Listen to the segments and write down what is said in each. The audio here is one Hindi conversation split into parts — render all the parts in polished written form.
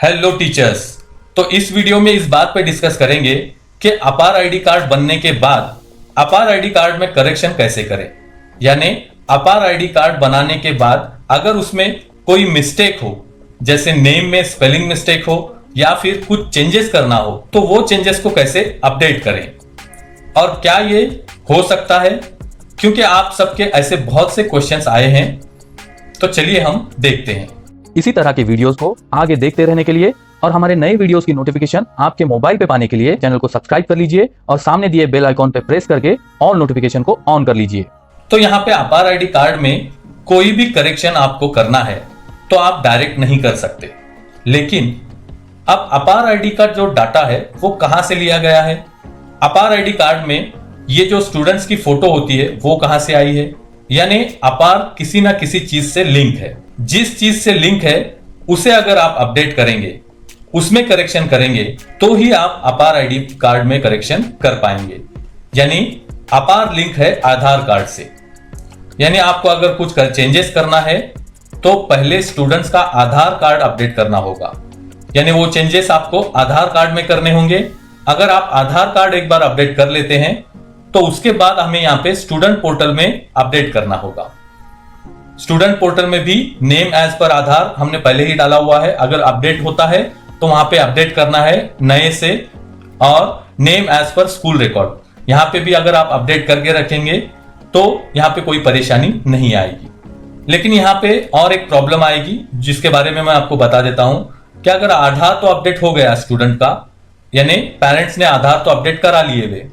Hello teachers. तो इस वीडियो में इस बात पे डिस्कस करेंगे कि अपार आईडी कार्ड बनने के बाद अपार आईडी कार्ड में करेक्शन कैसे करें। यानी अपार आईडी कार्ड बनाने के बाद अगर उसमें कोई मिस्टेक हो, जैसे नेम में स्पेलिंग मिस्टेक हो या फिर कुछ चेंजेस करना हो, तो वो चेंजेस को कैसे अपडेट करें और क्या ये हो सकता है, क्योंकि आप सबके ऐसे बहुत से क्वेश्चंस आए हैं। तो चलिए हम देखते हैं। इसी तरह के वीडियोस को आगे देखते रहने के लिए और हमारे नए वीडियोस की नोटिफिकेशन आपके मोबाइल पे पाने के लिए चैनल को सब्सक्राइब कर लीजिए और सामने दिए बेल आइकॉन पे प्रेस करके ऑल नोटिफिकेशन को ऑन कर लीजिए। तो यहाँ पे अपार आईडी कार्ड में कोई भी करेक्शन आपको करना है तो आप डायरेक्ट नहीं कर सकते, लेकिन अब अपार आईडी का जो डाटा है वो कहां से लिया गया है। अपार आईडी कार्ड में ये जो स्टूडेंट्स की फोटो होती है वो कहां से आई है। यानी अपार किसी ना किसी चीज से लिंक है। जिस चीज से लिंक है उसे अगर आप अपडेट करेंगे, उसमें करेक्शन करेंगे, तो ही आप अपार आईडी कार्ड में करेक्शन कर पाएंगे। यानी अपार लिंक है आधार कार्ड से। यानी आपको अगर कुछ चेंजेस करना है तो पहले स्टूडेंट्स का आधार कार्ड अपडेट करना होगा। यानी वो चेंजेस आपको आधार कार्ड में करने होंगे। अगर आप आधार कार्ड एक बार अपडेट कर लेते हैं तो उसके बाद हमें यहाँ पे स्टूडेंट पोर्टल में अपडेट करना होगा। स्टूडेंट पोर्टल में भी नेम एज पर आधार हमने पहले ही डाला हुआ है। अगर अपडेट होता है तो वहां पे अपडेट करना है नए से, और नेम एज पर स्कूल रिकॉर्ड यहां पे भी अगर आप अपडेट करके रखेंगे तो यहां पे कोई परेशानी नहीं आएगी। लेकिन यहां पे और एक प्रॉब्लम आएगी जिसके बारे में मैं आपको बता देता हूं कि अगर आधार तो अपडेट हो गया स्टूडेंट का, यानी पेरेंट्स ने आधार तो अपडेट करा लिए वे,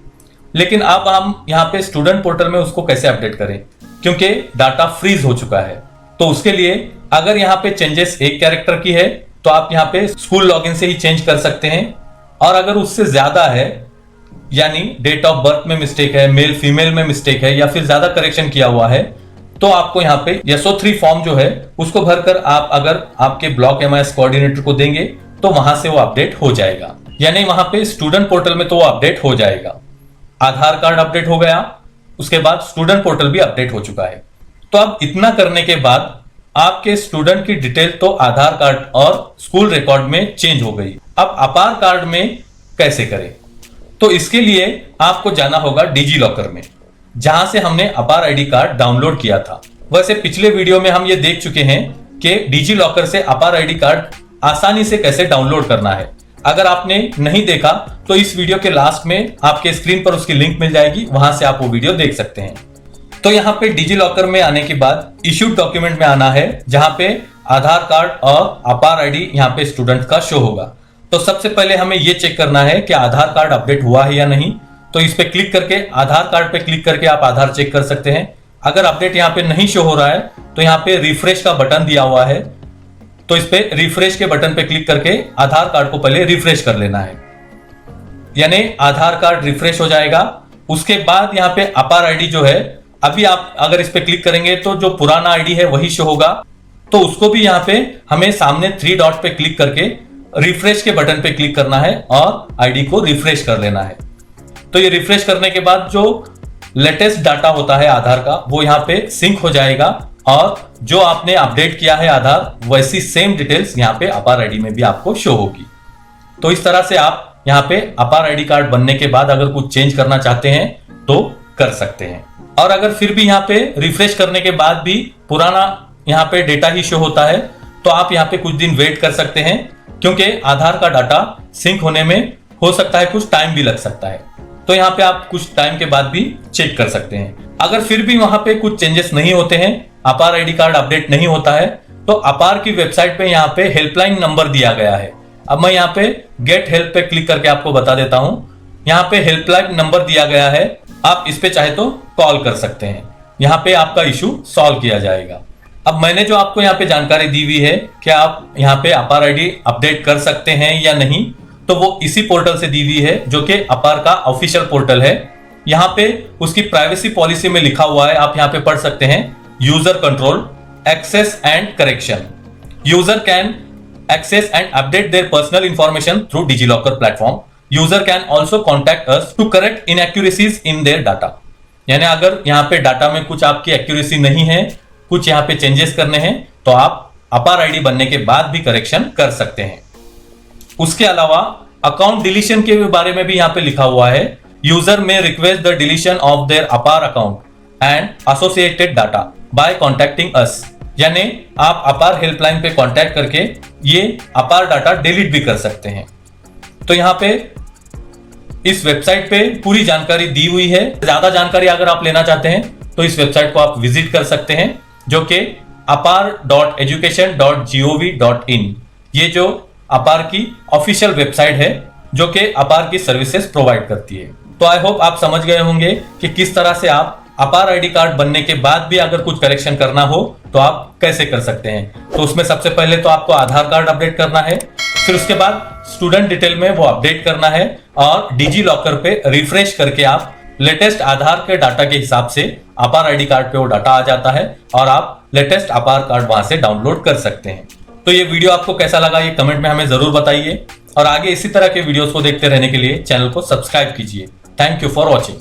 लेकिन अब हम यहाँ पे स्टूडेंट पोर्टल में उसको कैसे अपडेट करें, क्योंकि डाटा फ्रीज हो चुका है। तो उसके लिए अगर यहाँ पे चेंजेस एक कैरेक्टर की है तो आप यहाँ पे स्कूल लॉगिन से ही चेंज कर सकते हैं, और अगर उससे ज्यादा है, यानी डेट ऑफ बर्थ में मिस्टेक है, मेल फीमेल में मिस्टेक है, या फिर ज्यादा करेक्शन किया हुआ है, तो आपको यहाँ पे SO3 फॉर्म जो है उसको भरकर आप अगर आपके ब्लॉक MIS कोऑर्डिनेटर को देंगे तो वहां से वो अपडेट हो जाएगा। यानी वहां पे स्टूडेंट पोर्टल में तो वो अपडेट हो जाएगा। आधार कार्ड अपडेट हो गया, उसके बाद स्टूडेंट पोर्टल भी अपडेट हो चुका है। तो अब इतना करने के बाद आपके स्टूडेंट की डिटेल तो आधार कार्ड और स्कूल रिकॉर्ड में चेंज हो गई। अब अपार कार्ड में कैसे करें, तो इसके लिए आपको जाना होगा डिजी लॉकर में, जहां से हमने अपार आईडी कार्ड डाउनलोड किया था। वैसे पिछले वीडियो में हम ये देख चुके हैं कि डिजी लॉकर से अपार आईडी कार्ड आसानी से कैसे डाउनलोड करना है। अगर आपने नहीं देखा तो इस वीडियो के लास्ट में आपके स्क्रीन पर उसकी लिंक मिल जाएगी, वहां से आप वो वीडियो देख सकते हैं। तो यहाँ पे डिजी लॉकर में आने के बाद इश्यूड डॉक्यूमेंट में आना है, जहां पे आधार कार्ड और अपार आईडी यहाँ पे स्टूडेंट का शो होगा। तो सबसे पहले हमें ये चेक करना है कि आधार कार्ड अपडेट हुआ है या नहीं। तो इस पे क्लिक करके, आधार कार्ड पे क्लिक करके आप आधार चेक कर सकते हैं। अगर अपडेट यहाँ पे नहीं शो हो रहा है तो यहाँ पे रिफ्रेश का बटन दिया हुआ है, तो इस पे रिफ्रेश के बटन पे क्लिक करके आधार कार्ड को पहले रिफ्रेश कर लेना है। यानी आधार कार्ड रिफ्रेश हो जाएगा। उसके बाद यहाँ पे अपार आईडी जो है, अभी आप अगर इस पे क्लिक करेंगे तो जो पुराना आईडी है वही शो होगा। तो उसको भी यहाँ पे हमें सामने 3 डॉट पे क्लिक करके रिफ्रेश के बटन पे क्लिक करना है और आईडी को रिफ्रेश कर लेना है। तो ये रिफ्रेश करने के बाद जो लेटेस्ट डाटा होता है आधार का वो यहाँ पे सिंक हो जाएगा, और जो आपने अपडेट किया है आधार वैसी सेम डिटेल्स यहाँ पे अपार आईडी में भी आपको शो होगी। तो इस तरह से आप यहाँ पे अपार आईडी कार्ड बनने के बाद अगर कुछ चेंज करना चाहते हैं तो कर सकते हैं। और अगर फिर भी यहाँ पे रिफ्रेश करने के बाद भी पुराना यहाँ पे डेटा ही शो होता है तो आप यहाँ पे कुछ दिन वेट कर सकते हैं, क्योंकि आधार का डाटा सिंक होने में हो सकता है कुछ टाइम भी लग सकता है। तो यहाँ पे आप कुछ टाइम के बाद भी चेक कर सकते हैं। अगर फिर भी वहां पे कुछ चेंजेस नहीं होते हैं, अपार आईडी कार्ड अपडेट नहीं होता है, तो अपार की वेबसाइट पे यहाँ पे हेल्पलाइन नंबर दिया गया है। अब मैं यहाँ पे गेट हेल्प पे क्लिक करके आपको बता देता हूँ। यहाँ पे हेल्पलाइन नंबर दिया गया है, आप इस पे चाहे तो कॉल कर सकते हैं। यहाँ पे आपका इशू सॉल्व किया जाएगा। अब मैंने जो आपको यहाँ पे जानकारी दी हुई है कि आप यहाँ पे अपार आईडी अपडेट कर सकते हैं या नहीं, तो वो इसी पोर्टल से दी हुई है, जो कि अपार का ऑफिशियल पोर्टल है। यहाँ पे उसकी प्राइवेसी पॉलिसी में लिखा हुआ है, आप यहाँ पे पढ़ सकते हैं, user control, access and correction. User can access and update their personal information through DigiLocker platform. User can also contact us to correct inaccuracies in their data. यानी अगर यहाँ पे डाटा में कुछ आपकी एक्यूरेसी नहीं है, कुछ यहाँ पे चेंजेस करने हैं, तो आप अपार आईडी बनने के बाद भी करेक्शन कर सकते हैं। उसके अलावा अकाउंट डिलीशन के बारे में भी यहाँ पे लिखा हुआ है, user may request the deletion of their Apaar account and associated data by contacting us, यानी आप अपार हेल्पलाइन पे कांटेक्ट करके ये अपार डाटा डिलीट भी कर सकते हैं। तो यहाँ पे इस वेबसाइट पे पूरी जानकारी दी हुई है। ज्यादा जानकारी अगर आप लेना चाहते हैं तो इस वेबसाइट को आप विजिट कर सकते हैं, जो कि apar.education.gov.in, ये जो अपार की ऑफिशियल वेबसाइट है जो कि अपार की सर्विसेज प्रोवाइड करती है। तो आई होप आप समझ गए होंगे कि किस तरह से आप अपार आईडी कार्ड बनने के बाद भी अगर कुछ करेक्शन करना हो तो आप कैसे कर सकते हैं। तो उसमें सबसे पहले तो आपको आधार कार्ड अपडेट करना है, फिर उसके बाद स्टूडेंट डिटेल में वो अपडेट करना है और डिजी लॉकर पे रिफ्रेश करके आप लेटेस्ट आधार के डाटा के हिसाब से अपार आईडी कार्ड पे वो डाटा आ जाता है और आप लेटेस्ट अपार कार्ड वहां से डाउनलोड कर सकते हैं। तो ये वीडियो आपको कैसा लगा ये कमेंट में हमें जरूर बताइए और आगे इसी तरह के वीडियोस को देखते रहने के लिए चैनल को सब्सक्राइब कीजिए। Thank you for watching.